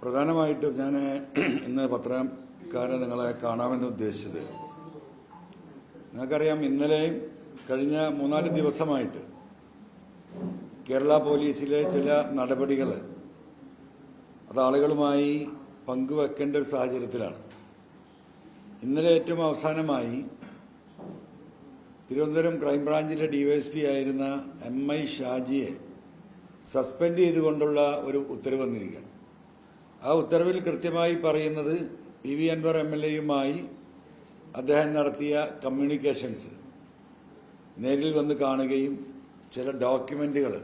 പ്രധാനമായിട്ടും ഞാൻ ഇന്ന് പത്രക്കാരെ നിങ്ങളെ കാണാമെന്ന് ഉദ്ദേശിച്ചത്, നിങ്ങൾക്കറിയാം, ഇന്നലെയും കഴിഞ്ഞ 3-4 ദിവസമായിട്ട് കേരള പോലീസിലെ ചില നടപടികൾ അത് ആളുകളുമായി പങ്കുവെക്കേണ്ട ഒരു സാഹചര്യത്തിലാണ്. ഇന്നലെ ഏറ്റവും അവസാനമായി തിരുവനന്തപുരം ക്രൈംബ്രാഞ്ചിലെ DYSP ആയിരുന്ന MI ഷാജിയെ സസ്പെൻഡ് ചെയ്തുകൊണ്ടുള്ള ഒരു ഉത്തരവ് വന്നിരിക്കുകയാണ്. ആ ഉത്തരവിൽ കൃത്യമായി പറയുന്നത് PV അൻവർ MLA-യുമായി അദ്ദേഹം നടത്തിയ കമ്മ്യൂണിക്കേഷൻസ് നേരിൽ വന്ന് കാണുകയും ചില ഡോക്യുമെന്റുകൾ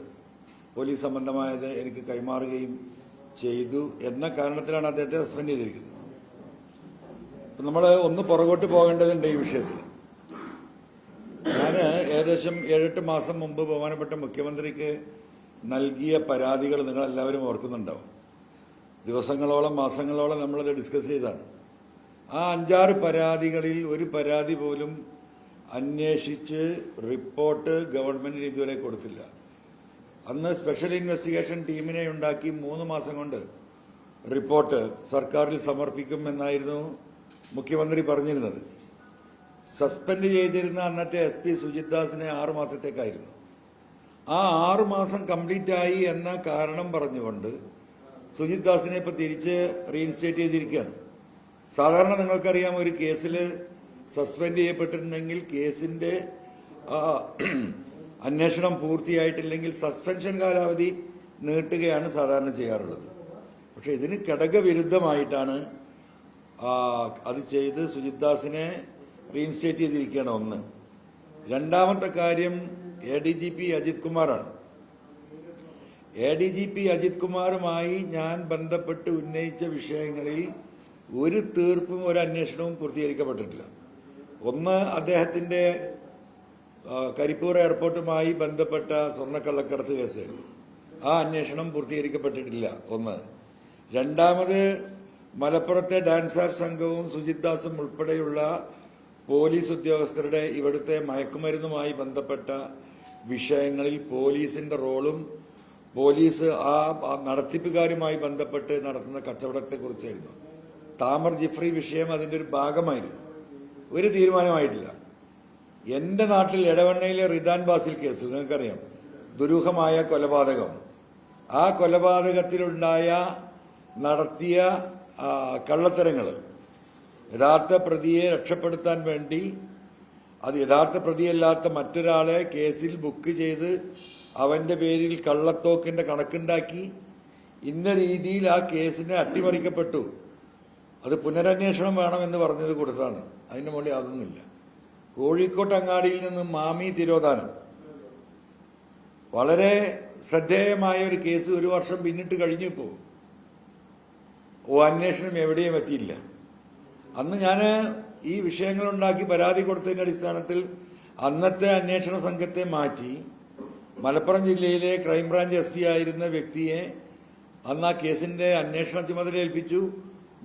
പോലീസ് സംബന്ധമായത് എനിക്ക് കൈമാറുകയും ചെയ്തു എന്ന കാരണത്തിലാണ് അദ്ദേഹത്തെ സസ്പെൻഡ് ചെയ്തിരിക്കുന്നത്. അപ്പം നമ്മൾ ഒന്ന് പുറകോട്ട് പോകേണ്ടതുണ്ട് ഈ വിഷയത്തിൽ. ഞാൻ ഏകദേശം 7-8 മാസം മുമ്പ് ബഹുമാനപ്പെട്ട മുഖ്യമന്ത്രിക്ക് നൽകിയ പരാതികൾ നിങ്ങളെല്ലാവരും ഓർക്കുന്നുണ്ടാവും. ദിവസങ്ങളോളം മാസങ്ങളോളം നമ്മളത് ഡിസ്കസ് ചെയ്താണ്. ആ 5-6 പരാതികളിൽ ഒരു പരാതി പോലും അന്വേഷിച്ച് റിപ്പോർട്ട് ഗവൺമെന്റിന് ഇതുവരെ കൊടുത്തില്ല. അന്ന് സ്പെഷ്യൽ ഇൻവെസ്റ്റിഗേഷൻ ടീമിനെ ഉണ്ടാക്കി 3 മാസം കൊണ്ട് റിപ്പോർട്ട് സർക്കാരിൽ സമർപ്പിക്കുമെന്നായിരുന്നു മുഖ്യമന്ത്രി പറഞ്ഞിരുന്നത്. സസ്പെൻഡ് ചെയ്തിരുന്ന അന്നത്തെ SP സുജിത് ദാസിനെ 6 മാസത്തേക്കായിരുന്നു. ആ 6 മാസം കംപ്ലീറ്റ് ആയി എന്ന കാരണം പറഞ്ഞുകൊണ്ട് സുജിത് ദാസിനെ ഇപ്പോൾ തിരിച്ച് റീഇൻസ്റ്റേറ്റ് ചെയ്തിരിക്കുകയാണ്. സാധാരണ നിങ്ങൾക്കറിയാം, ഒരു കേസിൽ സസ്പെൻഡ് ചെയ്യപ്പെട്ടിട്ടുണ്ടെങ്കിൽ കേസിന്റെ അന്വേഷണം പൂർത്തിയായിട്ടില്ലെങ്കിൽ സസ്പെൻഷൻ കാലാവധി നീട്ടുകയാണ് സാധാരണ ചെയ്യാറുള്ളത്. പക്ഷെ ഇതിന് ഘടകവിരുദ്ധമായിട്ടാണ് അത് ചെയ്ത് സുജിത് ദാസിനെ റീഇൻസ്റ്റേറ്റ് ചെയ്തിരിക്കുകയാണ്. ഒന്ന്. രണ്ടാമത്തെ കാര്യം ADGP അജിത് കുമാറാണ്. ADGP അജിത് കുമാറുമായി ഞാൻ ബന്ധപ്പെട്ട് ഉന്നയിച്ച വിഷയങ്ങളിൽ ഒരു തീർപ്പും ഒരു അന്വേഷണവും പൂർത്തീകരിക്കപ്പെട്ടിട്ടില്ല. ഒന്ന്, അദ്ദേഹത്തിന്റെ കരിപ്പൂർ എയർപോർട്ടുമായി ബന്ധപ്പെട്ട സ്വർണ്ണക്കള്ളക്കടത്ത് കേസ്, ആ അന്വേഷണം പൂർത്തീകരിക്കപ്പെട്ടിട്ടില്ല. ഒന്ന്. രണ്ടാമത്, മലപ്പുറത്തെ ഡാൻസ് ആപ്പ് സംഘവും സുജിത് ദാസും ഉൾപ്പെടെയുള്ള പോലീസ് ഉദ്യോഗസ്ഥരുടെ ഇവിടുത്തെ മയക്കുമരുന്നുമായി ബന്ധപ്പെട്ട വിഷയങ്ങളിൽ പോലീസിന്റെ റോളും പോലീസ് ആ നടത്തിപ്പുകാരുമായി ബന്ധപ്പെട്ട് നടത്തുന്ന കച്ചവടത്തെക്കുറിച്ചായിരുന്നു. താമർ ജിഫ്രി വിഷയം അതിന്റെ ഒരു ഭാഗമായിരുന്നു. ഒരു തീരുമാനമായിട്ടില്ല. എന്റെ നാട്ടിൽ എടവണ്ണയിലെ റിദാൻ ബാസിൽ കേസ് നിങ്ങൾക്കറിയാം, ദുരൂഹമായ കൊലപാതകം. ആ കൊലപാതകത്തിലുണ്ടായ നടത്തിയ കള്ളത്തരങ്ങൾ യഥാർത്ഥ പ്രതിയെ രക്ഷപ്പെടുത്താൻ വേണ്ടി അത് യഥാർത്ഥ പ്രതിയല്ലാത്ത മറ്റൊരാളെ കേസിൽ ബുക്ക് ചെയ്ത് അവന്റെ പേരിൽ കള്ളത്തോക്കിന്റെ കണക്കുണ്ടാക്കി ഇന്ന രീതിയിൽ ആ കേസിനെ അട്ടിമറിക്കപ്പെട്ടു. അത് പുനരന്വേഷണം വേണമെന്ന് പറഞ്ഞത് കൊടുത്താണ്. അതിന്റെ മുകളിൽ അതൊന്നുമില്ല. കോഴിക്കോട്ട് അങ്ങാടിയിൽ നിന്ന് മാമി തിരോധാനം, വളരെ ശ്രദ്ധേയമായ ഒരു കേസ് 1 വർഷം പിന്നിട്ട് കഴിഞ്ഞു. അന്വേഷണം എവിടെയും എത്തിയില്ല. അന്ന് ഞാൻ ഈ വിഷയങ്ങളുണ്ടാക്കി പരാതി കൊടുത്തതിന്റെ അടിസ്ഥാനത്തിൽ അന്നത്തെ അന്വേഷണ സംഘത്തെ മാറ്റി മലപ്പുറം ജില്ലയിലെ ക്രൈംബ്രാഞ്ച് SP ആയിരുന്ന വ്യക്തിയെ അന്ന് ആ കേസിന്റെ അന്വേഷണ ചുമതല ഏൽപ്പിച്ചു.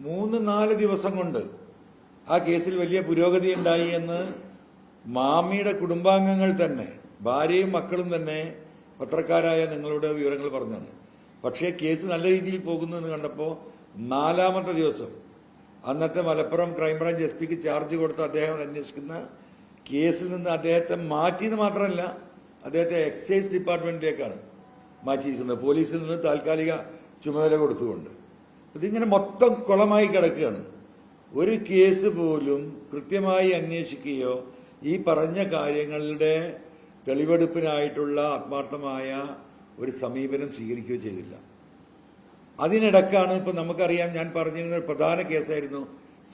3-4 ദിവസം കൊണ്ട് ആ കേസിൽ വലിയ പുരോഗതി ഉണ്ടായി എന്ന് മാമിയുടെ കുടുംബാംഗങ്ങൾ തന്നെ, ഭാര്യയും മക്കളും തന്നെ പത്രക്കാരായ നിങ്ങളോട് വിവരങ്ങൾ പറഞ്ഞാണ്. പക്ഷേ കേസ് നല്ല രീതിയിൽ പോകുന്നു എന്ന് കണ്ടപ്പോൾ 4-ാമത്തെ ദിവസം അന്നത്തെ മലപ്പുറം ക്രൈംബ്രാഞ്ച് SPക്ക് ചാർജ് കൊടുത്ത് അദ്ദേഹം അന്വേഷിക്കുന്ന കേസിൽ നിന്ന് അദ്ദേഹത്തെ മാറ്റിയെന്ന് മാത്രമല്ല, അദ്ദേഹത്തെ എക്സൈസ് ഡിപ്പാർട്ട്മെന്റിലേക്കാണ് മാറ്റിയിരിക്കുന്നത്, പോലീസിൽ നിന്ന് താൽക്കാലിക ചുമതല കൊടുത്തുകൊണ്ട്. ഇതിങ്ങനെ മൊത്തം കുളമായി കിടക്കുകയാണ്. ഒരു കേസ് പോലും കൃത്യമായി അന്വേഷിക്കുകയോ ഈ പറഞ്ഞ കാര്യങ്ങളുടെ തെളിവെടുപ്പിനായിട്ടുള്ള ആത്മാർത്ഥമായ ഒരു സമീപനം സ്വീകരിക്കുകയോ ചെയ്തില്ല. അതിനിടക്കാണ് ഇപ്പൊ നമുക്കറിയാം, ഞാൻ പറഞ്ഞിരുന്ന ഒരു പ്രധാന കേസായിരുന്നു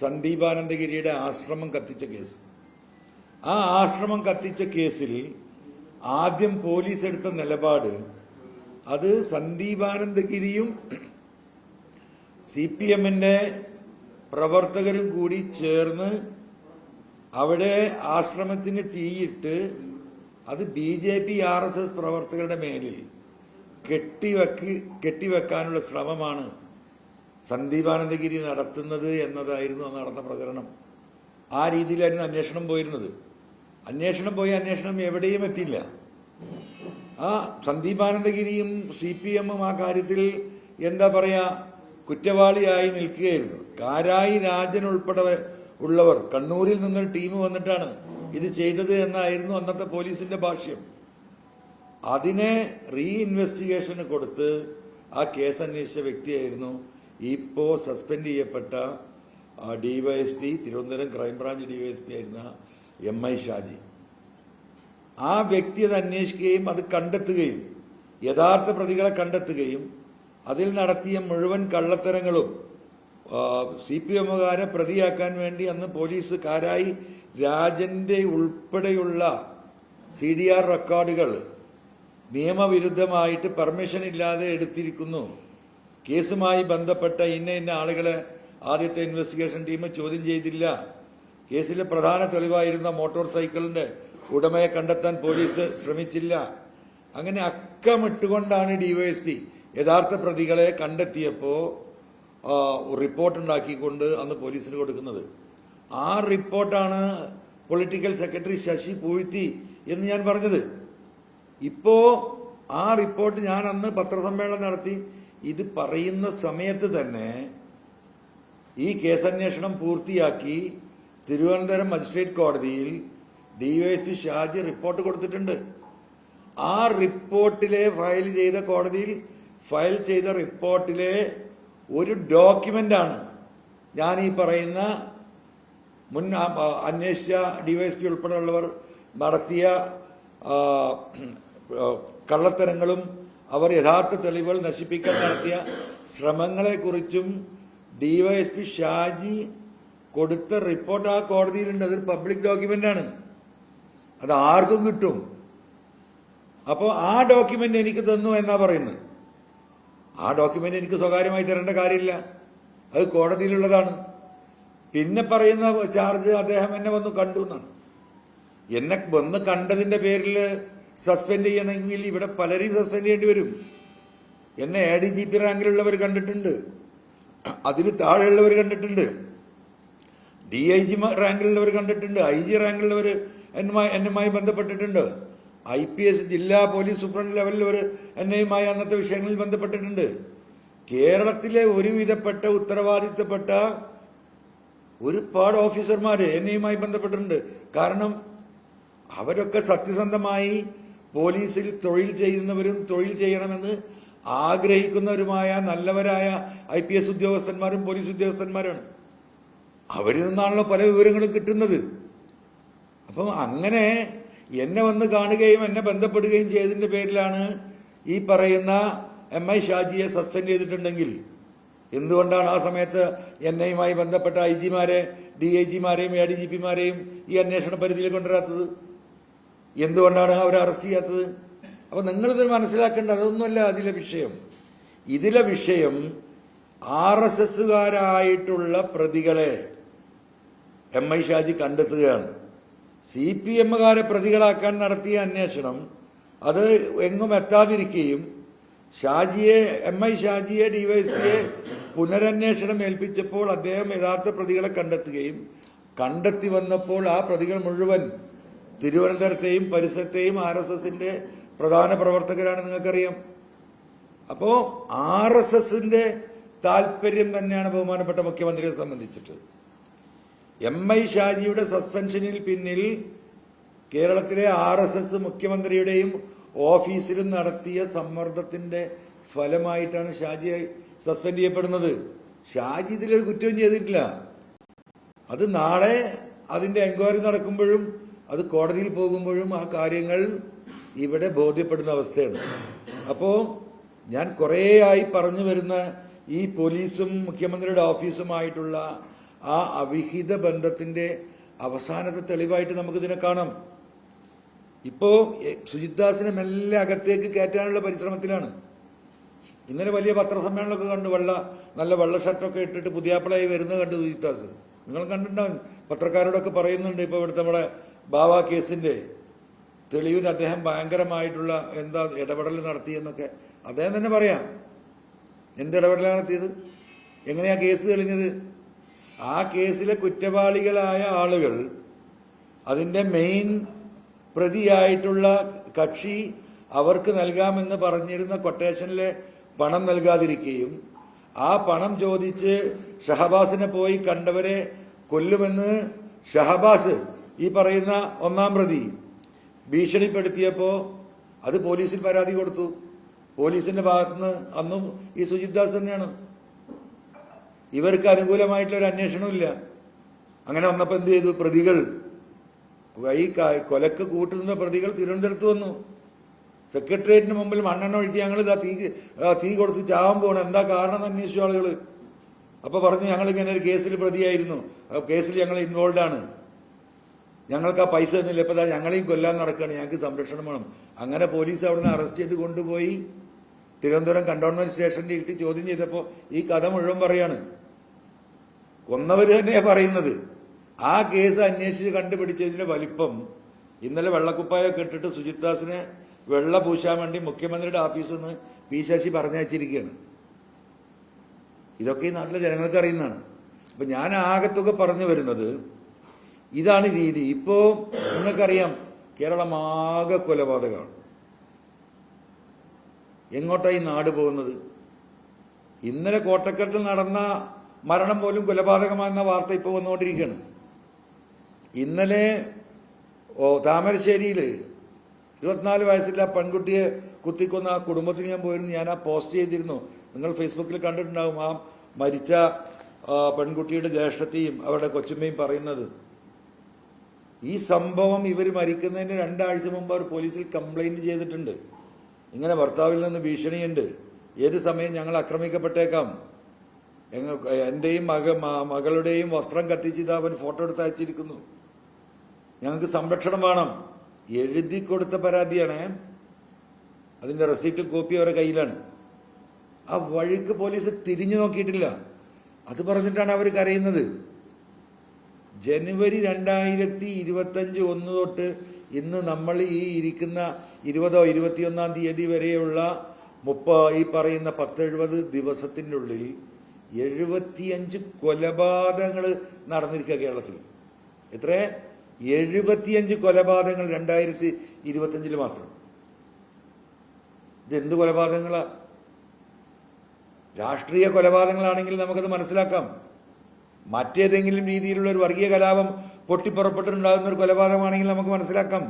സന്ദീപാനന്ദഗിരിയുടെ ആശ്രമം കത്തിച്ച കേസ്. ആ ആശ്രമം കത്തിച്ച കേസിൽ ആദ്യം പോലീസ് എടുത്ത നിലപാട് അത് സന്ദീപാനന്ദഗിരിയും CPMന്റെ പ്രവർത്തകരും കൂടി ചേർന്ന് അവിടെ ആശ്രമത്തിന് തീയിട്ട് അത് BJP RSS പ്രവർത്തകരുടെ മേലിൽ കെട്ടിവെക്കാനുള്ള ശ്രമമാണ് സന്ദീപാനന്ദഗിരി നടത്തുന്നത് എന്നതായിരുന്നു അന്ന് നടന്ന പ്രചരണം. ആ രീതിയിലായിരുന്നു അന്വേഷണം പോയിരുന്നത്. അന്വേഷണം എവിടെയും എത്തിയില്ല. ആ സന്ദീപാനന്ദഗിരിയും CPM ആ കാര്യത്തിൽ എന്താ പറയാ, കുറ്റവാളിയായി നിൽക്കുകയായിരുന്നു. കാരായി രാജൻ ഉൾപ്പെടെ ഉള്ളവർ കണ്ണൂരിൽ നിന്നൊരു ടീം വന്നിട്ടാണ് ഇത് ചെയ്തത് എന്നായിരുന്നു അന്നത്തെ പോലീസിന്റെ ഭാഷ്യം. അതിനെ ഇൻവെസ്റ്റിഗേഷന് കൊടുത്ത് ആ കേസ് അന്വേഷിച്ച വ്യക്തിയായിരുന്നു ഇപ്പോ സസ്പെൻഡ് ചെയ്യപ്പെട്ട ഡിവൈഎസ്പി, തിരുവനന്തപുരം ക്രൈംബ്രാഞ്ച് ഡിവൈഎസ്പി ആയിരുന്ന MI ഷാജി. ആ വ്യക്തി അത് അന്വേഷിക്കുകയും അത് കണ്ടെത്തുകയും യഥാർത്ഥ പ്രതികളെ കണ്ടെത്തുകയും അതിൽ നടത്തിയ മുഴുവൻ കള്ളത്തരങ്ങളും CPMകാരെ പ്രതിയാക്കാൻ വേണ്ടി അന്ന് പോലീസ് കാരായി രാജന്റെ ഉൾപ്പെടെയുള്ള CDR റെക്കോർഡുകൾ നിയമവിരുദ്ധമായിട്ട് പെർമിഷൻ ഇല്ലാതെ എടുത്തിരിക്കുന്നു. കേസുമായി ബന്ധപ്പെട്ട ഇന്ന ആളുകളെ ആദ്യത്തെ ഇൻവെസ്റ്റിഗേഷൻ ടീം ചോദ്യം ചെയ്തില്ല. കേസിലെ പ്രധാന തെളിവായിരുന്ന മോട്ടോർ സൈക്കിളിന്റെ ഉടമയെ കണ്ടെത്താൻ പോലീസ് ശ്രമിച്ചില്ല. അങ്ങനെ അക്കമിട്ടുകൊണ്ടാണ് ഡിവൈഎസ്പി യഥാർത്ഥ പ്രതികളെ കണ്ടെത്തിയപ്പോൾ റിപ്പോർട്ടുണ്ടാക്കിക്കൊണ്ട് അന്ന് പോലീസിന് കൊടുക്കുന്നത്. ആ റിപ്പോർട്ടാണ് പൊളിറ്റിക്കൽ സെക്രട്ടറി ശശി പൂഴ്ത്തി എന്ന് ഞാൻ പറഞ്ഞത്. ഇപ്പോ ആ റിപ്പോർട്ട് ഞാൻ അന്ന് പത്രസമ്മേളനം നടത്തി ഇത് പറയുന്ന സമയത്ത് തന്നെ ഈ കേസന്വേഷണം പൂർത്തിയാക്കി തിരുവനന്തപുരം മജിസ്ട്രേറ്റ് കോടതിയിൽ ഡിവൈഎസ്പി ഷാജി റിപ്പോർട്ട് കൊടുത്തിട്ടുണ്ട്. ആ റിപ്പോർട്ടിലെ കോടതിയിൽ ഫയൽ ചെയ്ത റിപ്പോർട്ടിലെ ഒരു ഡോക്യുമെന്റാണ് ഞാൻ ഈ പറയുന്ന മുൻ അന്വേഷിച്ച ഡിവൈഎസ്പി ഉൾപ്പെടെയുള്ളവർ നടത്തിയ കള്ളത്തരങ്ങളും അവർ യഥാർത്ഥ തെളിവുകൾ നശിപ്പിക്കാൻ നടത്തിയ ശ്രമങ്ങളെക്കുറിച്ചും ഡിവൈഎസ്പി ഷാജി കൊടുത്ത റിപ്പോർട്ട് ആ കോടതിയിലുണ്ട്. അതൊരു പബ്ലിക് ഡോക്യുമെന്റാണ്, അത് ആർക്കും കിട്ടും. അപ്പോൾ ആ ഡോക്യുമെന്റ് എനിക്ക് തന്നു എന്നാ പറയുന്നത്. ആ ഡോക്യുമെന്റ് എനിക്ക് സ്വകാര്യമായി തരേണ്ട കാര്യമില്ല, അത് കോടതിയിലുള്ളതാണ്. പിന്നെ പറയുന്ന ചാർജ് അദ്ദേഹം എന്നെ വന്ന് കണ്ടു എന്നാണ്. എന്നെ വന്ന് കണ്ടതിന്റെ പേരിൽ സസ്പെൻഡ് ചെയ്യണമെങ്കിൽ ഇവിടെ പലരെയും സസ്പെൻഡ് ചെയ്യേണ്ടി വരും. എന്നെ ADGP റാങ്കിലുള്ളവർ കണ്ടിട്ടുണ്ട്, അതിന് താഴെയുള്ളവർ കണ്ടിട്ടുണ്ട്, DIG റാങ്കിലുള്ളവർ കണ്ടിട്ടുണ്ട്, IG റാങ്കിലുള്ളവർ എന്നുമായി ബന്ധപ്പെട്ടിട്ടുണ്ട്, IPS ജില്ലാ പോലീസ് സൂപ്രണ്ട് ലെവലിൽ എന്നെയുമായി അന്നത്തെ വിഷയങ്ങളിൽ ബന്ധപ്പെട്ടിട്ടുണ്ട്. കേരളത്തിലെ ഒരുവിധപ്പെട്ട ഉത്തരവാദിത്തപ്പെട്ട ഒരുപാട് ഓഫീസർമാര് എന്നെയുമായി ബന്ധപ്പെട്ടിട്ടുണ്ട്. കാരണം അവരൊക്കെ സത്യസന്ധമായി പോലീസിൽ തൊഴിൽ ചെയ്യുന്നവരും തൊഴിൽ ചെയ്യണമെന്ന് ആഗ്രഹിക്കുന്നവരുമായ നല്ലവരായ IPS ഉദ്യോഗസ്ഥന്മാരും പോലീസ് ഉദ്യോഗസ്ഥന്മാരാണ്. അവരിൽ നിന്നാണല്ലോ പല വിവരങ്ങളും കിട്ടുന്നത്. അപ്പം അങ്ങനെ എന്നെ വന്ന് കാണുകയും എന്നെ ബന്ധപ്പെടുകയും ചെയ്തതിന്റെ പേരിലാണ് ഈ പറയുന്ന MI ഷാജിയെ സസ്പെൻഡ് ചെയ്തിട്ടുണ്ടെങ്കിൽ എന്തുകൊണ്ടാണ് ആ സമയത്ത് എന്നെയുമായി ബന്ധപ്പെട്ട IG-മാരെ, DIG-മാരെയും ADGP-മാരെയും ഈ അന്വേഷണ പരിധിയിൽ കൊണ്ടുവരാത്തത്? എന്തുകൊണ്ടാണ് അവരെ അറസ്റ്റ് ചെയ്യാത്തത്? അപ്പൊ നിങ്ങളിത് മനസ്സിലാക്കേണ്ട അതൊന്നുമല്ല അതിലെ വിഷയം. ഇതിലെ വിഷയം RSSകാരായിട്ടുള്ള പ്രതികളെ MI ഷാജി കണ്ടെത്തുകയാണ്. CPMകാരെ പ്രതികളാക്കാൻ നടത്തിയ അന്വേഷണം അത് എങ്ങും എത്താതിരിക്കുകയും MI ഷാജിയെ ഡിവൈഎസ്പിയെ പുനരന്വേഷണം ഏൽപ്പിച്ചപ്പോൾ അദ്ദേഹം യഥാർത്ഥ പ്രതികളെ കണ്ടെത്തുകയും കണ്ടെത്തി വന്നപ്പോൾ ആ പ്രതികൾ മുഴുവൻ തിരുവനന്തപുരത്തെയും പരിസരത്തെയും RSSന്റെ പ്രധാന പ്രവർത്തകരാണ്, നിങ്ങൾക്കറിയാം. അപ്പോ RSSന്റെ താല്പര്യം തന്നെയാണ് ബഹുമാനപ്പെട്ട മുഖ്യമന്ത്രിയെ സംബന്ധിച്ചിട്ട്. MI ഷാജിയുടെ സസ്പെൻഷനിൽ പിന്നിൽ കേരളത്തിലെ RSS മുഖ്യമന്ത്രിയുടെയും ഓഫീസിലും നടത്തിയ സമ്മർദ്ദത്തിന്റെ ഫലമായിട്ടാണ് ഷാജി സസ്പെൻഡ് ചെയ്യപ്പെടുന്നത്. ഷാജി ഇതിലൊരു കുറ്റവും ചെയ്തിട്ടില്ല. അത് നാളെ അതിന്റെ എൻക്വയറി നടക്കുമ്പോഴും അത് കോടതിയിൽ പോകുമ്പോഴും ആ കാര്യങ്ങൾ ഇവിടെ ബോധ്യപ്പെടുന്ന അവസ്ഥയാണ്. അപ്പോൾ ഞാൻ കുറേയായി പറഞ്ഞു വരുന്ന ഈ പോലീസും മുഖ്യമന്ത്രിയുടെ ഓഫീസുമായിട്ടുള്ള ആ അവിഹിത ബന്ധത്തിന്റെ അവസാനത്തെ തെളിവായിട്ട് നമുക്കിതിനെ കാണാം. ഇപ്പോ സുജിത് ദാസിനെ മെല്ലെ അകത്തേക്ക് കയറ്റാനുള്ള പരിശ്രമത്തിലാണ്. ഇന്നലെ വലിയ പത്രസമ്മേളനമൊക്കെ കണ്ടു, നല്ല വെള്ള ഷർട്ടൊക്കെ ഇട്ടിട്ട് പുതിയാപ്പിളായി വരുന്നത് കണ്ടു സുജിത് ദാസ്. നിങ്ങൾ കണ്ടിട്ടുണ്ടാവും, പത്രക്കാരോടൊക്കെ പറയുന്നുണ്ട്. ഇപ്പോൾ ഇവിടുത്തെ നമ്മുടെ ബാവ കേസിന്റെ തെളിവിന് അദ്ദേഹം ഭയങ്കരമായിട്ടുള്ള ഇടപെടൽ നടത്തിയെന്നൊക്കെ അദ്ദേഹം തന്നെ പറയാം. എന്ത് ഇടപെടലാണ് നടത്തിയത്? എങ്ങനെയാ കേസ് തെളിഞ്ഞത്? ആ കേസിലെ കുറ്റവാളികളായ ആളുകൾ, അതിന്റെ മെയിൻ പ്രതിയായിട്ടുള്ള കക്ഷി അവർക്ക് നൽകാമെന്ന് പറഞ്ഞിരുന്ന കൊട്ടേഷനിലെ പണം നൽകാതിരിക്കുകയും ആ പണം ചോദിച്ച് ഷഹബാസിനെ പോയി കണ്ടവരെ കൊല്ലുമെന്ന് ഷഹബാസ് ഈ പറയുന്ന ഒന്നാം പ്രതി ഭീഷണിപ്പെടുത്തിയപ്പോൾ അത് പോലീസിൽ പരാതി കൊടുത്തു. പോലീസിന്റെ ഭാഗത്തുനിന്ന് അന്നും ഈ സുജിത് ദാസ് തന്നെയാണ്. ഇവർക്ക് അനുകൂലമായിട്ടുള്ള ഒരു അന്വേഷണമില്ല. അങ്ങനെ വന്നപ്പോൾ എന്ത് ചെയ്തു? പ്രതികൾ ഈ കൊലക്ക് കൂട്ടുന്ന പ്രതികൾ തിരുവനന്തപുരത്ത് വന്നു. സെക്രട്ടേറിയറ്റിന് മുമ്പിൽ മണ്ണെണ്ണ ഒഴിച്ച് ഞങ്ങൾ ഇതാ തീ കൊടുത്ത് ചാവാൻ പോകണം, എന്താ കാരണം അന്വേഷിച്ചു ആളുകൾ. അപ്പൊ പറഞ്ഞു ഞങ്ങൾ ഇങ്ങനെ ഒരു കേസിൽ പ്രതിയായിരുന്നു, കേസിൽ ഞങ്ങൾ ഇൻവോൾവ് ആണ്, ഞങ്ങൾക്ക് ആ പൈസ ഒന്നുമില്ല, ഇപ്പൊ ഞങ്ങളെയും കൊല്ലാൻ നടക്കുകയാണ്, ഞങ്ങൾക്ക് സംരക്ഷണം വേണം. അങ്ങനെ പോലീസ് അവിടുന്ന് അറസ്റ്റ് ചെയ്ത് കൊണ്ടുപോയി തിരുവനന്തപുരം കണ്ടോൺമെന്റ് സ്റ്റേഷനിൽ ഇരുത്തി ചോദ്യം ചെയ്തപ്പോൾ ഈ കഥ മുഴുവൻ പറയാണ്. കൊന്നവര് തന്നെയാ പറയുന്നത്. ആ കേസ് അന്വേഷിച്ച് കണ്ടുപിടിച്ചതിന്റെ വലിപ്പം ഇന്നലെ വെള്ളക്കുപ്പായൊക്കെ ഇട്ടിട്ട് സുജിത് ദാസിനെ വെള്ള പൂശാൻ വേണ്ടി മുഖ്യമന്ത്രിയുടെ ഓഫീസിൽ നിന്ന് പി ശശി പറഞ്ഞയച്ചിരിക്കുകയാണ്. ഇതൊക്കെ ഈ നാട്ടിലെ ജനങ്ങൾക്ക് അറിയുന്നതാണ്. അപ്പൊ ഞാൻ ആകത്തുക പറഞ്ഞു വരുന്നത് ഇതാണ് രീതി. ഇപ്പോ നിങ്ങൾക്കറിയാം കേരളം ആകെ കൊലപാതകമാണ്. എങ്ങോട്ടായി നാട് പോകുന്നത്? ഇന്നലെ കോട്ടക്കലത്തിൽ നടന്ന മരണം പോലും കൊലപാതകമാണെന്ന വാർത്ത ഇപ്പോൾ വന്നുകൊണ്ടിരിക്കുകയാണ്. ഇന്നലെ താമരശ്ശേരിയിൽ 24 വയസ്സിലെ പെൺകുട്ടിയെ കുത്തിക്കൊന്ന ആ കുടുംബത്തിന് ഞാൻ പോയിരുന്നു. ഞാൻ ആ പോസ്റ്റ് ചെയ്തിരുന്നു, നിങ്ങൾ ഫേസ്ബുക്കിൽ കണ്ടിട്ടുണ്ടാവും. ആ മരിച്ച പെൺകുട്ടിയുടെ ജ്യേഷ്ഠത്തെയും അവരുടെ കൊച്ചുമ്മയും പറയുന്നത് ഈ സംഭവം ഇവർ മരിക്കുന്നതിന് 2 ആഴ്ച മുമ്പ് അവർ പോലീസിൽ കംപ്ലൈന്റ് ചെയ്തിട്ടുണ്ട്. ഇങ്ങനെ ഭർത്താവിൽ നിന്ന് ഭീഷണിയുണ്ട്, ഏത് സമയം ഞങ്ങൾ ആക്രമിക്കപ്പെട്ടേക്കാം, എന്റെയും മകളുടെയും വസ്ത്രം കത്തിച്ചിത് അവൻ ഫോട്ടോ എടുത്ത് അയച്ചിരിക്കുന്നു, ഞങ്ങൾക്ക് സംരക്ഷണം വേണം. എഴുതി കൊടുത്ത പരാതിയാണ്. അതിന്റെ റെസിപ്റ്റ് കോപ്പി അവരുടെ കയ്യിലാണ്. ആ വഴിക്ക് പോലീസ് തിരിഞ്ഞു നോക്കിയിട്ടില്ല. അത് പറഞ്ഞിട്ടാണ് അവർ കരയുന്നത്. ജനുവരി 2025 1 തൊട്ട് ഇന്ന് നമ്മൾ ഈ ഇരിക്കുന്ന 20ഓ 21-ാം തീയതി വരെയുള്ള ഈ പറയുന്ന 10-70 ദിവസത്തിൻ്റെ ഉള്ളിൽ 75 കൊലപാതകങ്ങൾ നടന്നിരിക്കുക കേരളത്തിൽ. എത്ര? 75 കൊലപാതകങ്ങൾ 2025 മാത്രം. ഇതെന്ത് കൊലപാതകങ്ങളാ? രാഷ്ട്രീയ കൊലപാതകങ്ങളാണെങ്കിൽ നമുക്കത് മനസ്സിലാക്കാം. മറ്റേതെങ്കിലും രീതിയിലുള്ള ഒരു വർഗീയ കലാപം പൊട്ടിപ്പുറപ്പെട്ടിട്ടുണ്ടാകുന്ന ഒരു കൊലപാതകമാണെങ്കിൽ നമുക്ക് മനസ്സിലാക്കാം.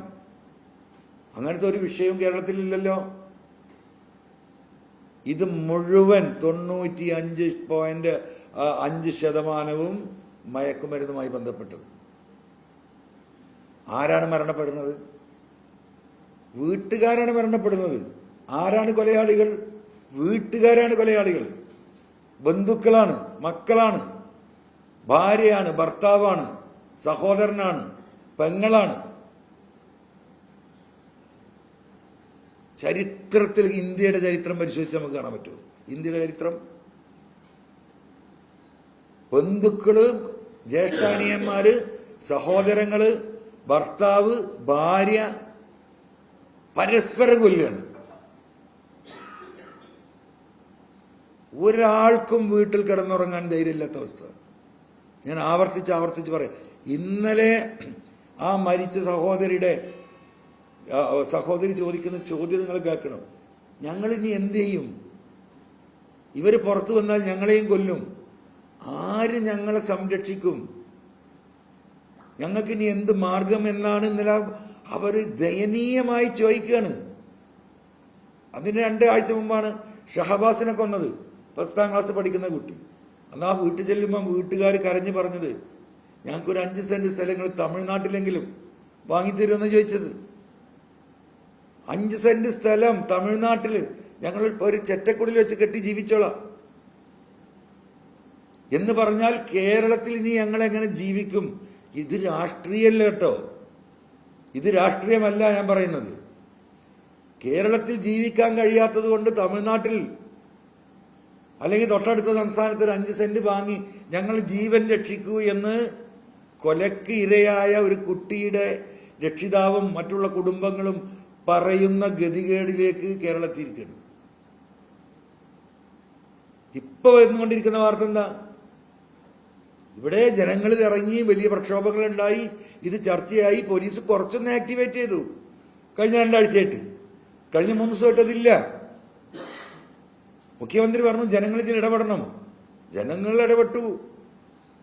അങ്ങനത്തെ ഒരു വിഷയവും കേരളത്തിൽ ഇല്ലല്ലോ. ഇത് മുഴുവൻ 95.5% മയക്കുമരുന്നുമായി ബന്ധപ്പെട്ടത്. ആരാണ് മരണപ്പെടുന്നത്? വീട്ടുകാരാണ് മരണപ്പെടുന്നത്. ആരാണ് കൊലയാളികൾ? വീട്ടുകാരാണ് കൊലയാളികൾ. ബന്ധുക്കളാണ്, മക്കളാണ്, ഭാര്യയാണ്, ഭർത്താവാണ്, സഹോദരനാണ്, പെങ്ങളാണ്. ചരിത്രത്തിൽ ഇന്ത്യയുടെ ചരിത്രം പരിശോധിച്ച് നമുക്ക് കാണാൻ പറ്റുമോ? ഇന്ത്യയുടെ ചരിത്രം ബന്ധുക്കള്, ജ്യേഷ്ഠാനിയന്മാര്, സഹോദരങ്ങള്, ഭർത്താവ്, ഭാര്യ പരസ്പരം കൊല്ലുകയാണ്. ഒരാൾക്കും വീട്ടിൽ കിടന്നുറങ്ങാൻ ധൈര്യമില്ലാത്ത അവസ്ഥ. ഞാൻ ആവർത്തിച്ച് പറയാം. ഇന്നലെ ആ മരിച്ച സഹോദരി ചോദിക്കുന്ന ചോദ്യം നിങ്ങൾ കേൾക്കണം. ഞങ്ങളിനി എന്ത് ചെയ്യും? ഇവര് പുറത്തു വന്നാൽ ഞങ്ങളെയും കൊല്ലും. ആര് ഞങ്ങളെ സംരക്ഷിക്കും? ഞങ്ങൾക്കിനി എന്ത് മാർഗം എന്നാണ് ഇന്നലെ അവര് ദയനീയമായി ചോദിക്കുകയാണ്. അതിന് 2 ആഴ്ച മുമ്പാണ് ഷഹബാസിനെ കൊന്നത്. 10ാം ക്ലാസ് പഠിക്കുന്ന കുട്ടി. അന്ന് ആ വീട്ടിൽ ചെല്ലുമ്പോൾ വീട്ടുകാർ കരഞ്ഞു പറഞ്ഞത് ഞങ്ങൾക്കൊരു 5 സെന്റ് സ്ഥലങ്ങൾ തമിഴ്നാട്ടിലെങ്കിലും വാങ്ങിത്തരുമെന്ന് ചോദിച്ചത്. 5 സെന്റ് സ്ഥലം തമിഴ്നാട്ടിൽ ഞങ്ങൾ ഒരു ചെറ്റക്കുടിൽ വെച്ച് കെട്ടി ജീവിച്ചോളാം എന്ന് പറഞ്ഞാൽ കേരളത്തിൽ ഇനി ഞങ്ങൾ എങ്ങനെ ജീവിക്കും? ഇത് രാഷ്ട്രീയമല്ല കേട്ടോ, ഇത് രാഷ്ട്രീയമല്ല ഞാൻ പറയുന്നത്. കേരളത്തിൽ ജീവിക്കാൻ കഴിയാത്തത് കൊണ്ട് തമിഴ്നാട്ടിൽ അല്ലെങ്കിൽ തൊട്ടടുത്ത സംസ്ഥാനത്ത് ഒരു 5 സെന്റ് വാങ്ങി ഞങ്ങൾ ജീവൻ രക്ഷിക്കൂ എന്ന് കൊലക്ക് ഇരയായ ഒരു കുട്ടിയുടെ രക്ഷിതാവും മറ്റുള്ള കുടുംബങ്ങളും പറയുന്ന ഗതികേടിലേക്ക് കേരളത്തിരിക്കുകയാണ്. ഇപ്പൊ വന്നുകൊണ്ടിരിക്കുന്ന വാർത്ത എന്താ? ഇവിടെ ജനങ്ങളിൽ ഇറങ്ങി വലിയ പ്രക്ഷോഭങ്ങൾ ഉണ്ടായി, ഇത് ചർച്ചയായി. പോലീസ് കുറച്ചൊന്ന് ആക്ടിവേറ്റ് ചെയ്തു കഴിഞ്ഞ 2 ആഴ്ചയായിട്ട്. കഴിഞ്ഞ 3 ദിവസമായിട്ട് അതില്ല. മുഖ്യമന്ത്രി പറഞ്ഞു ജനങ്ങൾ ഇതിൽ ഇടപെടണം. ജനങ്ങൾ ഇടപെട്ടു.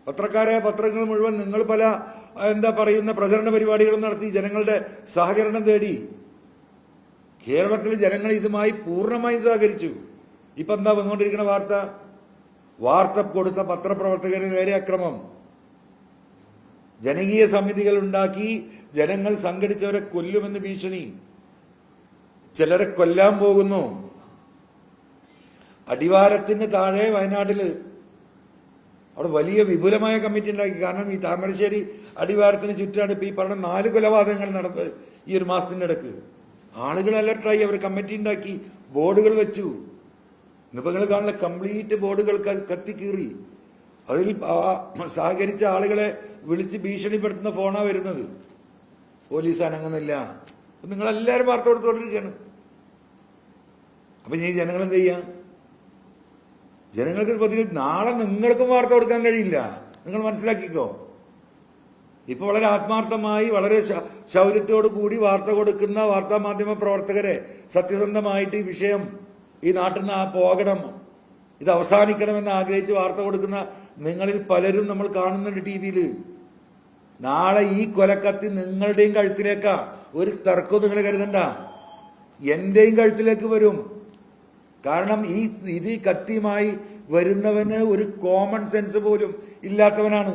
പത്രങ്ങൾ മുഴുവൻ നിങ്ങൾ പല പ്രചരണ പരിപാടികളും നടത്തി ജനങ്ങളുടെ സഹകരണം തേടി. കേരളത്തിലെ ജനങ്ങൾ ഇതുമായി പൂർണ്ണമായും സഹകരിച്ചു. ഇപ്പൊ എന്താ വന്നുകൊണ്ടിരിക്കുന്ന വാർത്ത കൊടുത്ത പത്രപ്രവർത്തകന് നേരെ അക്രമം. ജനകീയ സമിതികൾ ഉണ്ടാക്കി ജനങ്ങൾ സംഘടിച്ചവരെ കൊല്ലുമെന്ന് ഭീഷണി. ചിലരെ കൊല്ലാൻ പോകുന്നു. അടിവാരത്തിന് താഴെ വയനാട്ടില് അവിടെ വലിയ വിപുലമായ കമ്മിറ്റി ഉണ്ടാക്കി. കാരണം ഈ താമരശ്ശേരി അടിവാരത്തിന് ചുറ്റാണ് ഇപ്പൊ ഈ പറഞ്ഞ 4 കൊലപാതകങ്ങൾ നടന്നത് ഈ ഒരു മാസത്തിന്റെ ഇടക്ക്. ആളുകൾ അലർട്ടായി. അവർ കമ്മിറ്റി ഉണ്ടാക്കി, ബോർഡുകൾ വെച്ചു. ഇന്നിപ്പോ നിങ്ങൾ കാണുന്ന കംപ്ലീറ്റ് ബോർഡുകൾ കത്തിക്കീറി. അതിൽ സഹകരിച്ച ആളുകളെ വിളിച്ച് ഭീഷണിപ്പെടുത്തുന്ന ഫോണാ വരുന്നത്. പോലീസ് അനങ്ങുന്നില്ല. നിങ്ങളെല്ലാവരും വാർത്ത കൊടുത്തുകൊണ്ടിരിക്കുകയാണ്. അപ്പൊ ഇനി ജനങ്ങൾ എന്ത് ചെയ്യാം? ജനങ്ങൾക്ക് നാളെ നിങ്ങൾക്കും വാർത്ത കൊടുക്കാൻ കഴിയില്ല. നിങ്ങൾ മനസ്സിലാക്കിക്കോ. ഇപ്പൊ വളരെ ആത്മാർത്ഥമായി വളരെ ശൗര്യത്തോടു കൂടി വാർത്ത കൊടുക്കുന്ന വാർത്താ മാധ്യമ പ്രവർത്തകരെ സത്യസന്ധമായിട്ട് ഈ വിഷയം ഈ നാട്ടിൽ നിന്ന് പോകണം, ഇത് അവസാനിക്കണമെന്ന് ആഗ്രഹിച്ച് വാർത്ത കൊടുക്കുന്ന നിങ്ങളിൽ പലരും നമ്മൾ കാണുന്നുണ്ട് ടിവിയിൽ. നാളെ ഈ കൊലക്കത്തി നിങ്ങളുടെയും കഴുത്തിലേക്കാ. ഒരു തർക്കവും നിങ്ങൾ കരുതണ്ട, എന്റെയും കഴുത്തിലേക്ക് വരും. കാരണം ഇത് കത്തിയുമായി വരുന്നവന് ഒരു കോമൺ സെൻസ് പോലും ഇല്ലാത്തവനാണ്.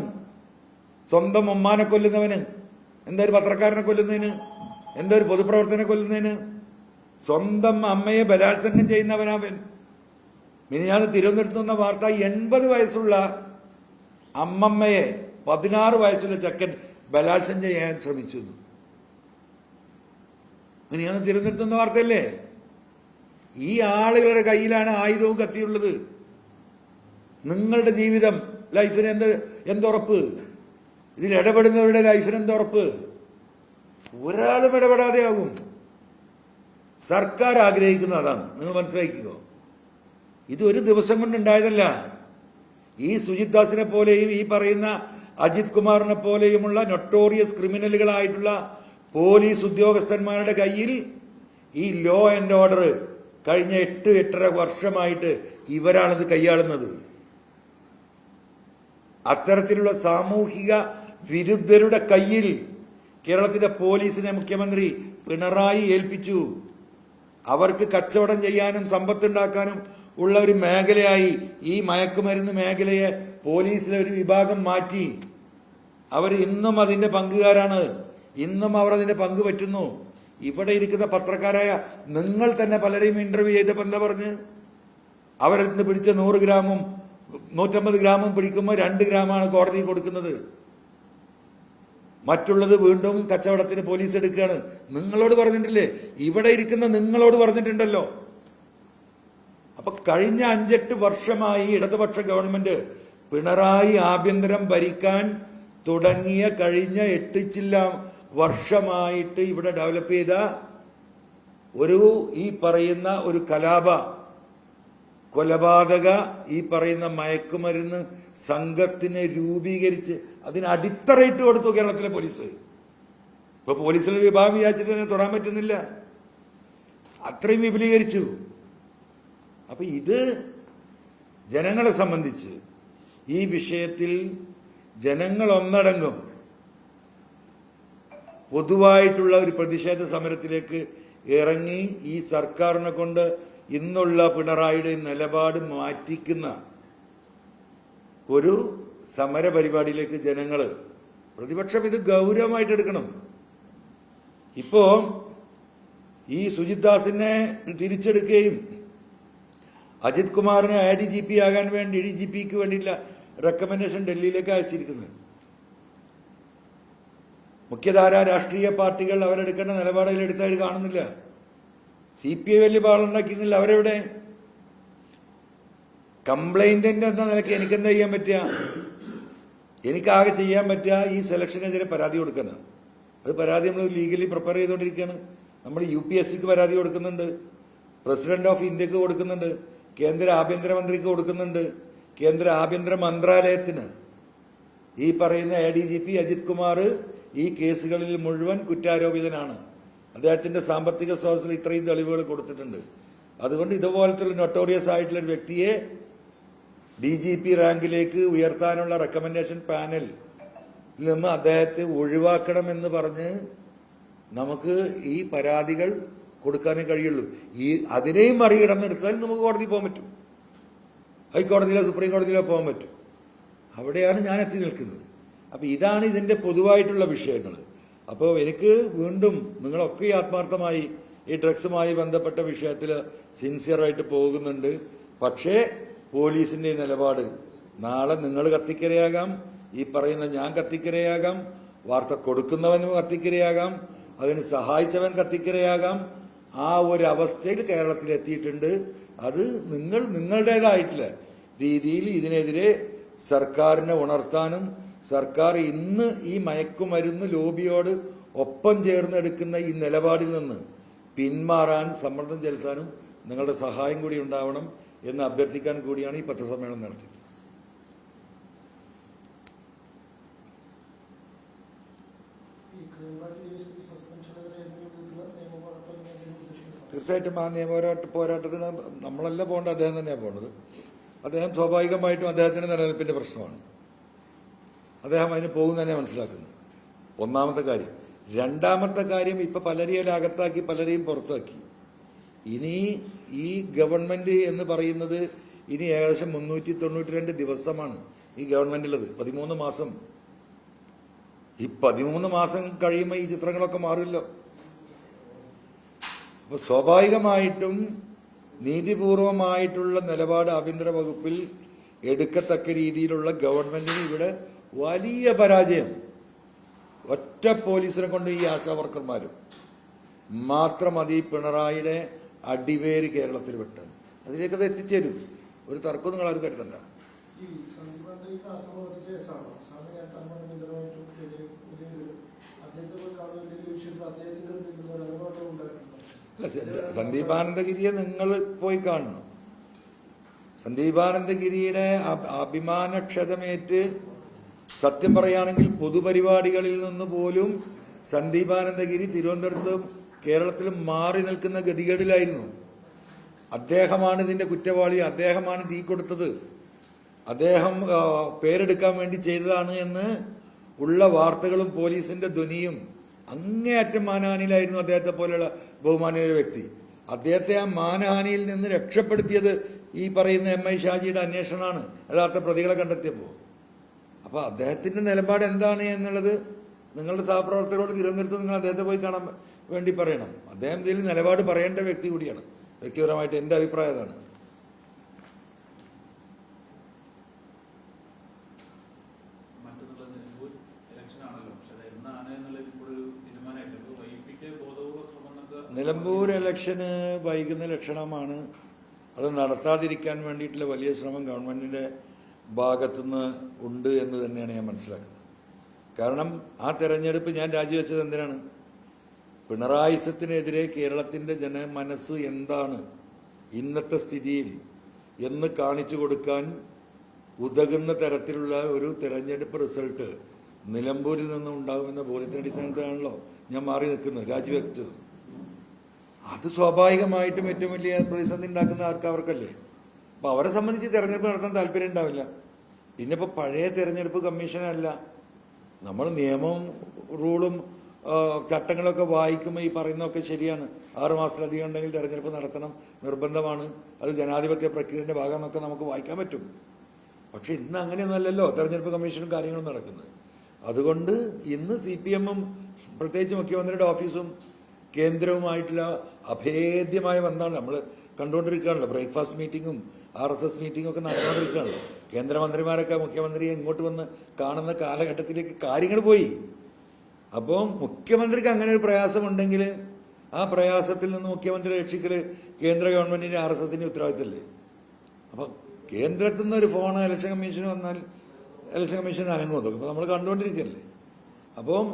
സ്വന്തം ഉമ്മാനെ കൊല്ലുന്നവന്, എന്താ ഒരു പത്രക്കാരനെ കൊല്ലുന്നതിന്, എന്താ ഒരു പൊതുപ്രവർത്തകനെ കൊല്ലുന്നതിന്, സ്വന്തം അമ്മയെ ബലാത്സംഗം ചെയ്യുന്നവനവൻ. മിനിഞ്ഞാന്ന് തിരുവനന്തപുരത്ത് നിന്ന വാർത്ത 80 വയസ്സുള്ള അമ്മമ്മയെ 16 വയസ്സുള്ള ചെക്കൻ ബലാത്സംഗം ചെയ്യാൻ ശ്രമിച്ചു. മിനിഞ്ഞാന്ന് തിരുവനന്തപുരത്ത് നിന്ന വാർത്തയല്ലേ? ഈ ആളുകളുടെ കയ്യിലാണ് ആയുധവും കത്തിയുള്ളത്. നിങ്ങളുടെ ജീവിതം ലൈഫിന് എന്തുറപ്പ്? ഇതിൽ ഇടപെടുന്നവരുടെ ലൈഫിന് എന്തുറപ്പ്? ഒരാളും ഇടപെടാതെയാകും. സർക്കാർ ആഗ്രഹിക്കുന്ന അതാണ്. നിങ്ങൾ മനസ്സിലാക്കിക്കോ. ഇത് ഒരു ദിവസം കൊണ്ടുണ്ടായതല്ല. ഈ സുജിത് ദാസിനെ പോലെയും ഈ പറയുന്ന അജിത് കുമാറിനെ പോലെയുമുള്ള നൊട്ടോറിയസ് ക്രിമിനലുകളായിട്ടുള്ള പോലീസ് ഉദ്യോഗസ്ഥന്മാരുടെ കയ്യിൽ ഈ ലോ ആൻഡ് ഓർഡർ കഴിഞ്ഞ 8-8.5 വർഷമായിട്ട് ഇവരാണിത് കൈയാളുന്നത്. അത്തരത്തിലുള്ള സാമൂഹിക വിരുദ്ധരുടെ കയ്യിൽ കേരളത്തിന്റെ പോലീസിനെ മുഖ്യമന്ത്രി പിണറായി ഏൽപ്പിച്ചു. അവർക്ക് കച്ചവടം ചെയ്യാനും സമ്പത്തുണ്ടാക്കാനും ഉള്ള ഒരു മേഖലയായി ഈ മയക്കുമരുന്ന് മേഖലയെ പോലീസിലെ ഒരു വിഭാഗം മാറ്റി. അവർ ഇന്നും അതിന്റെ പങ്കുകാരാണ്. ഇന്നും അവർ അതിന്റെ പങ്ക് പറ്റുന്നു. ഇവിടെ ഇരിക്കുന്ന പത്രക്കാരായ നിങ്ങൾ തന്നെ പലരെയും ഇന്റർവ്യൂ ചെയ്തപ്പോൾ എന്താ പറഞ്ഞ്? അവരിന്ന് പിടിച്ച 100 ഗ്രാമും 150 ഗ്രാമും പിടിക്കുമ്പോൾ 2 ഗ്രാമാണ് കോടതി കൊടുക്കുന്നത്. മറ്റുള്ളത് വീണ്ടും കച്ചവടത്തിന് പോലീസ് എടുക്കുകയാണ്. നിങ്ങളോട് പറഞ്ഞിട്ടില്ലേ? ഇവിടെ ഇരിക്കുന്ന നിങ്ങളോട് പറഞ്ഞിട്ടുണ്ടല്ലോ. അപ്പൊ കഴിഞ്ഞ 5-8 വർഷമായി ഇടതുപക്ഷ ഗവൺമെന്റ് പിണറായി ആഭ്യന്തരം ഭരിക്കാൻ തുടങ്ങിയ കഴിഞ്ഞ 8 ചില്ല വർഷമായിട്ട് ഇവിടെ ഡെവലപ്പ് ചെയ്ത ഒരു ഈ പറയുന്ന ഒരു കൊലപാതക ഈ പറയുന്ന മയക്കുമരുന്ന് സംഘത്തിനെ രൂപീകരിച്ച് അതിന് അടിത്തറയിട്ട് കൊടുത്തു കേരളത്തിലെ പോലീസ്. ഇപ്പൊ പോലീസിലെ വിഭാഗം വിചാരിച്ചിട്ട് തന്നെ തൊടാൻ പറ്റുന്നില്ല. അത്രയും വിപുലീകരിച്ചു. അപ്പൊ ഇത് ജനങ്ങളെ സംബന്ധിച്ച് ഈ വിഷയത്തിൽ ജനങ്ങൾ ഒന്നടങ്കം പൊതുവായിട്ടുള്ള ഒരു പ്രതിഷേധ സമരത്തിലേക്ക് ഇറങ്ങി ഈ സർക്കാരിനെ കൊണ്ട് ഇന്നുള്ള പിണറായിയുടെ നിലപാട് മാറ്റിക്കുന്ന ഒരു സമര പരിപാടിയിലേക്ക് ജനങ്ങള്, പ്രതിപക്ഷം ഇത് ഗൗരവമായിട്ട് എടുക്കണം. ഇപ്പോ ഈ സുജിത് ദാസിനെ തിരിച്ചെടുക്കുകയും അജിത് കുമാറിനെ ADGP ആകാൻ വേണ്ടി ADGPക്ക് വേണ്ടിയില്ല റെക്കമെൻഡേഷൻ ഡൽഹിയിലേക്ക് അയച്ചിരിക്കുന്നത്. മുഖ്യധാര രാഷ്ട്രീയ പാർട്ടികൾ അവരെടുക്കേണ്ട നിലപാടുകൾ എടുത്തായിട്ട് കാണുന്നില്ല. CPI വലിയ പാളുണ്ടാക്കിയിരുന്നില്ല. അവരെവിടെ? കംപ്ലൈന്റിന്റെ എന്ന നിലയ്ക്ക് എനിക്കെന്താ ചെയ്യാൻ പറ്റുക? എനിക്കാകെ ചെയ്യാൻ പറ്റുക ഈ സെലക്ഷനെതിരെ പരാതി കൊടുക്കുന്നത്. അത് പരാതി നമ്മൾ ലീഗലി പ്രിപ്പയർ ചെയ്തുകൊണ്ടിരിക്കുകയാണ്. നമ്മൾ UPSCക്ക് പരാതി കൊടുക്കുന്നുണ്ട്, പ്രസിഡന്റ് ഓഫ് ഇന്ത്യക്ക് കൊടുക്കുന്നുണ്ട്, കേന്ദ്ര ആഭ്യന്തരമന്ത്രിക്ക് കൊടുക്കുന്നുണ്ട്, കേന്ദ്ര ആഭ്യന്തര മന്ത്രാലയത്തിന്. ഈ പറയുന്ന ADGP അജിത് കുമാർ ഈ കേസുകളിൽ മുഴുവൻ കുറ്റാരോപിതനാണ്. അദ്ദേഹത്തിന്റെ സാമ്പത്തിക സ്രോതസ്സിൽ ഇത്രയും തെളിവുകൾ കൊടുത്തിട്ടുണ്ട്. അതുകൊണ്ട് ഇതുപോലത്തെ നൊട്ടോറിയസ് ആയിട്ടുള്ള ഒരു വ്യക്തിയെ DGP റാങ്കിലേക്ക് ഉയർത്താനുള്ള റെക്കമെൻഡേഷൻ പാനൽ നിന്ന് അദ്ദേഹത്തെ ഒഴിവാക്കണമെന്ന് പറഞ്ഞ് നമുക്ക് ഈ പരാതികൾ കൊടുക്കാനേ കഴിയുള്ളൂ. അതിനെയും മറികടന്നെടുത്താൽ നമുക്ക് കോടതി പോകാൻ പറ്റും, ഹൈക്കോടതിയിലോ സുപ്രീം കോടതിയിലോ പോകാൻ പറ്റും. അവിടെയാണ് ഞാൻ എത്തി നിൽക്കുന്നത്. അപ്പം ഇതാണ് ഇതിന്റെ പൊതുവായിട്ടുള്ള വിഷയങ്ങൾ. അപ്പോൾ എനിക്ക് വീണ്ടും നിങ്ങളൊക്കെ ആത്മാർത്ഥമായി ഈ ഡ്രഗ്സുമായി ബന്ധപ്പെട്ട വിഷയത്തിൽ സിൻസിയറായിട്ട് പോകുന്നുണ്ട്. പക്ഷേ പോലീസിന്റെ നിലപാട് നാളെ നിങ്ങൾ കത്തിക്കരയാകാം, ഈ പറയുന്ന ഞാൻ കത്തിക്കരയാകാം, വാർത്ത കൊടുക്കുന്നവൻ കത്തിക്കരയാകാം, അതിന് സഹായിച്ചവൻ കത്തിക്കരയാകാം. ആ ഒരു അവസ്ഥയിൽ കേരളത്തിൽ എത്തിയിട്ടുണ്ട്. അത് നിങ്ങളുടേതായിട്ടുള്ള രീതിയിൽ ഇതിനെതിരെ സർക്കാരിനെ ഉണർത്താനും സർക്കാർ ഇന്ന് ഈ മയക്കുമരുന്ന് ലോബിയോട് ഒപ്പം ചേർന്നെടുക്കുന്ന ഈ നിലപാടിൽ നിന്ന് പിന്മാറാൻ സമ്മർദ്ദം ചെലുത്താനും നിങ്ങളുടെ സഹായം കൂടി ഉണ്ടാവണം എന്ന് അഭ്യർത്ഥിക്കാൻ കൂടിയാണ് ഈ പത്രസമ്മേളനം നടത്തിയത്. തീർച്ചയായിട്ടും ആ പോരാട്ടത്തിന് നമ്മളല്ല പോകേണ്ടത്, അദ്ദേഹം തന്നെയാണ് പോകേണ്ടത്. അദ്ദേഹം സ്വാഭാവികമായിട്ടും അദ്ദേഹത്തിന്റെ നിലനിൽപ്പിന്റെ പ്രശ്നമാണ്. അദ്ദേഹം അതിന് പോകും തന്നെ മനസ്സിലാക്കുന്നത്. ഒന്നാമത്തെ കാര്യം. രണ്ടാമത്തെ കാര്യം, ഇപ്പൊ പലരെയും അകത്താക്കി പലരെയും പുറത്താക്കി. ഇനി ഈ ഗവൺമെന്റ് എന്ന് പറയുന്നത് ഇനി ഏകദേശം 392 ദിവസമാണ് ഈ ഗവൺമെന്റുള്ളത്. 13 മാസം. ഈ 13 മാസം കഴിയുമ്പോൾ ഈ ചിത്രങ്ങളൊക്കെ മാറില്ലോ. അപ്പൊ സ്വാഭാവികമായിട്ടും നീതിപൂർവമായിട്ടുള്ള നിലപാട് ആഭ്യന്തര വകുപ്പിൽ എടുക്കത്തക്ക രീതിയിലുള്ള ഗവൺമെന്റിന് ഇവിടെ വലിയ പരാജയം. ഒറ്റ പോലീസിനെ കൊണ്ട് ഈ ആശാവർക്കർമാരും മാത്രം മതി പിണറായിയുടെ അടിവേര് കേരളത്തിൽ വിട്ടാൻ. അതിലേക്ക് അത് എത്തിച്ചേരും. ഒരു തർക്കവും നിങ്ങൾ ആരും കരുതണ്ട. സന്ദീപാനന്ദഗിരിയെ നിങ്ങൾ പോയി കാണണം. സന്ദീപാനന്ദഗിരിയുടെ അഭിമാനക്ഷതമേറ്റ് സത്യം പറയുകയാണെങ്കിൽ പൊതുപരിപാടികളിൽ നിന്ന് പോലും സന്ദീപാനന്ദഗിരി തിരുവനന്തപുരത്തും കേരളത്തിലും മാറി നിൽക്കുന്ന ഗതികേടിലായിരുന്നു. അദ്ദേഹമാണ് ഇതിന്റെ കുറ്റവാളി, അദ്ദേഹമാണ് തീ കൊടുത്തത്, അദ്ദേഹം പേരെടുക്കാൻ വേണ്ടി ചെയ്തതാണ് എന്ന് ഉള്ള വാർത്തകളും പോലീസിന്റെ ധ്വനിയും അങ്ങേയറ്റം മാനഹാനിയിലായിരുന്നു അദ്ദേഹത്തെ പോലെയുള്ള ബഹുമാനീയ വ്യക്തി. അദ്ദേഹത്തെ ആ മാനഹാനിയിൽ നിന്ന് രക്ഷപ്പെടുത്തിയത് ഈ പറയുന്ന MI ഷാജിയുടെ അന്വേഷണമാണ് യഥാർത്ഥ പ്രതികളെ കണ്ടെത്തിയപ്പോൾ. അപ്പൊ അദ്ദേഹത്തിന്റെ നിലപാട് എന്താണ് എന്നുള്ളത് നിങ്ങളുടെ സഹപ്രവർത്തകരോട് തിരുവനന്തപുരത്ത് നിങ്ങൾ അദ്ദേഹത്തെ പോയി കാണാൻ വേണ്ടി പറയണം. അദ്ദേഹം ഇതിൽ നിലപാട് പറയേണ്ട വ്യക്തി കൂടിയാണ്. വ്യക്തിപരമായിട്ട് എന്റെ അഭിപ്രായം അതാണ്. നിലമ്പൂർ ഇലക്ഷന് വൈകുന്ന ലക്ഷണമാണ്. അത് നടത്താതിരിക്കാൻ വേണ്ടിയിട്ടുള്ള വലിയ ശ്രമം ഗവൺമെന്റിന്റെ ഭാഗത്തുനിന്ന് ഉണ്ട് എന്ന് തന്നെയാണ് ഞാൻ മനസ്സിലാക്കുന്നത്. കാരണം ആ തെരഞ്ഞെടുപ്പ് ഞാൻ രാജിവെച്ചത് എന്തിനാണ്? പിണറായിസത്തിനെതിരെ കേരളത്തിന്റെ ജനമനസ്സ് എന്താണ് ഇന്നത്തെ സ്ഥിതിയിൽ എന്ന് കാണിച്ചു കൊടുക്കാൻ ഉതകുന്ന തരത്തിലുള്ള ഒരു തെരഞ്ഞെടുപ്പ് റിസൾട്ട് നിലമ്പൂരിൽ നിന്നും ഉണ്ടാകുമെന്ന ബോധ്യത്തിന്റെ അടിസ്ഥാനത്തിലാണല്ലോ ഞാൻ മാറി നിൽക്കുന്നത്, രാജിവെച്ചത്. അത് സ്വാഭാവികമായിട്ടും ഏറ്റവും വലിയ പ്രതിസന്ധി ഉണ്ടാക്കുന്ന അവർക്കല്ലേ. അപ്പൊ അവരെ സംബന്ധിച്ച് തെരഞ്ഞെടുപ്പ് നടത്താൻ താല്പര്യം ഉണ്ടാവില്ല. പിന്നെ ഇപ്പൊ പഴയ തെരഞ്ഞെടുപ്പ് കമ്മീഷനല്ല, നമ്മൾ നിയമവും റൂളും ചട്ടങ്ങളൊക്കെ വായിക്കുമ്പോൾ ഈ പറയുന്നതൊക്കെ ശരിയാണ്. 6 മാസത്തിലധികം ഉണ്ടെങ്കിൽ തെരഞ്ഞെടുപ്പ് നടത്തണം, നിർബന്ധമാണ്, അത് ജനാധിപത്യ പ്രക്രിയയുടെ ഭാഗമെന്നൊക്കെ നമുക്ക് വായിക്കാൻ പറ്റും. പക്ഷെ ഇന്ന് അങ്ങനെയൊന്നുമല്ലല്ലോ തെരഞ്ഞെടുപ്പ് കമ്മീഷനും കാര്യങ്ങളും നടക്കുന്നത്. അതുകൊണ്ട് ഇന്ന് CPM-ഉം പ്രത്യേകിച്ച് മുഖ്യമന്ത്രിയുടെ ഓഫീസും കേന്ദ്രവുമായിട്ടുള്ള അഭേദ്യമായ ബന്ധമാണ് നമ്മൾ കണ്ടുകൊണ്ടിരിക്കുകയാണല്ലോ. ബ്രേക്ക്ഫാസ്റ്റ് മീറ്റിങ്ങും RSS മീറ്റിംഗും ഒക്കെ നടന്നുകൊണ്ടിരിക്കുകയാണല്ലോ. കേന്ദ്രമന്ത്രിമാരൊക്കെ മുഖ്യമന്ത്രിയെ ഇങ്ങോട്ട് വന്ന് കാണുന്ന കാലഘട്ടത്തിലേക്ക് കാര്യങ്ങൾ പോയി. അപ്പോൾ മുഖ്യമന്ത്രിക്ക് അങ്ങനെ ഒരു പ്രയാസമുണ്ടെങ്കിൽ ആ പ്രയാസത്തിൽ നിന്ന് മുഖ്യമന്ത്രി രക്ഷിക്കൽ കേന്ദ്ര ഗവൺമെന്റിന്റെ RSSന്റെ ഉത്തരവാദിത്തമല്ലേ. അപ്പൊ കേന്ദ്രത്തിൽ നിന്ന് ഒരു ഫോൺ ഇലക്ഷൻ കമ്മീഷന് വന്നാൽ ഇലക്ഷൻ കമ്മീഷൻ അനങ്ങുമോ? അപ്പൊ നമ്മൾ കണ്ടുകൊണ്ടിരിക്കുകയല്ലേ. അപ്പം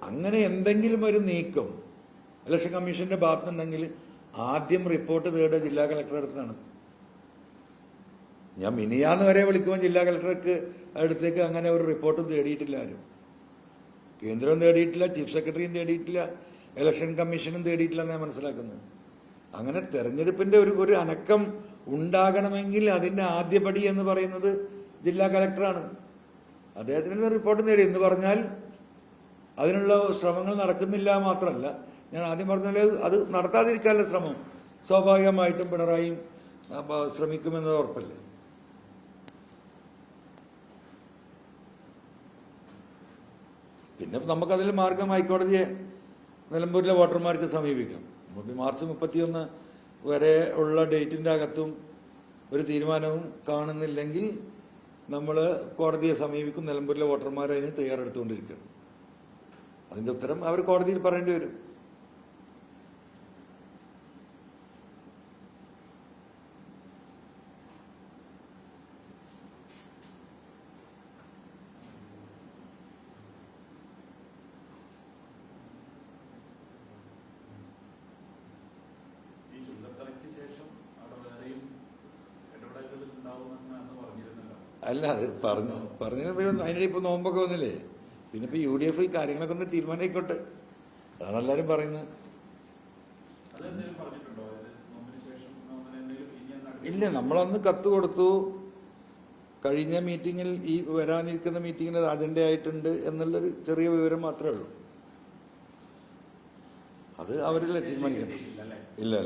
അങ്ങനെ എന്തെങ്കിലും ഒരു നീക്കം ഇലക്ഷൻ കമ്മീഷന്റെ ഭാഗത്തുനിന്നുണ്ടെങ്കിൽ ആദ്യം റിപ്പോർട്ട് തേടുക ജില്ലാ കളക്ടറുടെ അടുത്താണ്. ഞാൻ മിനിയാന്ന് വരെ വിളിക്കുമ്പോൾ ജില്ലാ കളക്ടർക്ക് അടുത്തേക്ക് അങ്ങനെ ഒരു റിപ്പോർട്ടും തേടിയിട്ടില്ല ആരും. കേന്ദ്രവും തേടിയിട്ടില്ല, ചീഫ് സെക്രട്ടറിയും തേടിയിട്ടില്ല, ഇലക്ഷൻ കമ്മീഷനും തേടിയിട്ടില്ല എന്നാണ് മനസ്സിലാക്കുന്നത്. അങ്ങനെ തെരഞ്ഞെടുപ്പിന്റെ ഒരു അനക്കം ഉണ്ടാകണമെങ്കിൽ അതിന്റെ ആദ്യപടി എന്ന് പറയുന്നത് ജില്ലാ കലക്ടറാണ്. അദ്ദേഹത്തിന് റിപ്പോർട്ട് നേടി എന്ന് പറഞ്ഞാൽ അതിനുള്ള ശ്രമങ്ങൾ നടക്കുന്നില്ല മാത്രമല്ല, ഞാൻ ആദ്യം പറഞ്ഞ അത് നടത്താതിരിക്കാനുള്ള ശ്രമം സ്വാഭാവികമായിട്ടും പിണറായിയും ശ്രമിക്കുമെന്നത് ഉറപ്പല്ലേ. പിന്നെ നമുക്കതിൽ മാർഗം ഹൈക്കോടതിയെ നിലമ്പൂരിലെ വോട്ടർമാർക്ക് സമീപിക്കാം. മാർച്ച് 31 വരെ ഉള്ള ഡേറ്റിന്റെ അകത്തും ഒരു തീരുമാനവും കാണുന്നില്ലെങ്കിൽ നമ്മൾ കോടതിയെ സമീപിക്കും. നിലമ്പൂരിലെ വോട്ടർമാർ അതിന് തയ്യാറെടുത്തുകൊണ്ടിരിക്കുകയാണ്. അതിന്റെ ഉത്തരം അവർ കോടതിയിൽ പറയേണ്ടി വരും. അല്ല, അത് പറഞ്ഞ അതിനിടെ ഇപ്പൊ നോമ്പൊക്കെ വന്നില്ലേ, പിന്നെ ഇപ്പൊ UDF കാര്യങ്ങളൊക്കെ ഒന്ന് തീരുമാനിക്കോട്ടെ, അതാണ് എല്ലാരും പറയുന്നത്. ഇല്ല, നമ്മളന്ന് കത്ത് കൊടുത്തു. കഴിഞ്ഞ മീറ്റിങ്ങിൽ ഈ വരാനിരിക്കുന്ന മീറ്റിങ്ങിൽ അത് അജണ്ട ആയിട്ടുണ്ട് എന്നുള്ളൊരു ചെറിയ വിവരം മാത്രമേ ഉള്ളൂ. അത് അവരല്ലേ തീരുമാനിക്കണം. ഇല്ല.